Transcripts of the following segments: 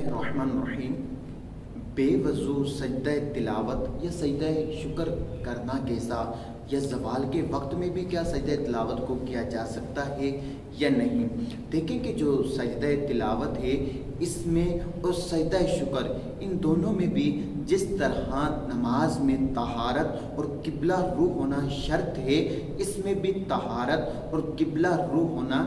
الرحمن الرحیم بے وضو سجدہ تلاوت یا سجدہ شکر کرنا کیسا، یا زوال کے وقت میں بھی کیا سجدہ تلاوت کو کیا جا سکتا ہے یا نہیں؟ دیکھیں کہ جو سجدہ تلاوت ہے اس میں اور سجدہ شکر ان دونوں میں بھی جس طرح نماز میں طہارت اور قبلہ رو ہونا شرط ہے، اس میں بھی طہارت اور قبلہ رو ہونا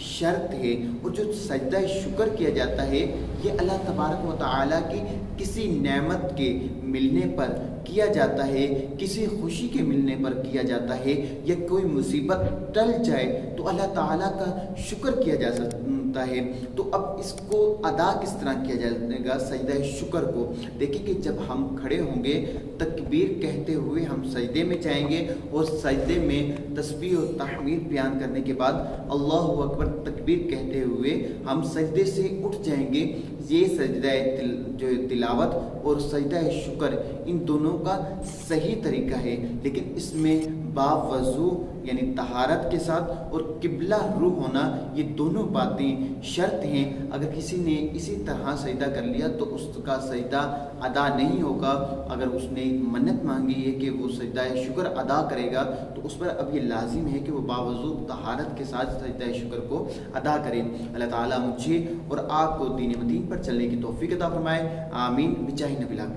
شرط ہے۔ اور جو سجدہ شکر کیا جاتا ہے یہ اللہ تبارک و تعالیٰ کی کسی نعمت کے ملنے پر کیا جاتا ہے، کسی خوشی کے ملنے پر کیا جاتا ہے، یا کوئی مصیبت ٹل جائے تو اللہ تعالیٰ کا شکر کیا جا سکتا ہے۔ تو اب اس کو ادا کس طرح کیا جائے گا سجدہ شکر کو؟ دیکھیں کہ جب ہم کھڑے ہوں گے تکبیر کہتے ہوئے ہم سجدے میں جائیں گے، اور سجدے میں تسبیح و تحمید بیان کرنے کے بعد اللہ اکبر تکبیر کہتے ہوئے ہم سجدے سے اٹھ جائیں گے۔ یہ سجدہ جو تلاوت اور سجدہ شکر ان دونوں کا صحیح طریقہ ہے، لیکن اس میں باوضو یعنی طہارت کے ساتھ اور قبلہ رو ہونا یہ دونوں باتیں شرط ہیں۔ اگر کسی نے اسی طرح سجدہ کر لیا تو اس کا سجدہ ادا نہیں ہوگا۔ اگر اس نے منت مانگی ہے کہ وہ سجدہ شکر ادا کرے گا تو اس پر اب یہ لازم ہے کہ وہ باوضو طہارت کے ساتھ سجدہ شکر کو ادا کرے۔ اللہ تعالیٰ مجھے اور آپ کو دین متین پر چلنے کی توفیق عطا فرمائے، آمین بجاہ نبی الامین۔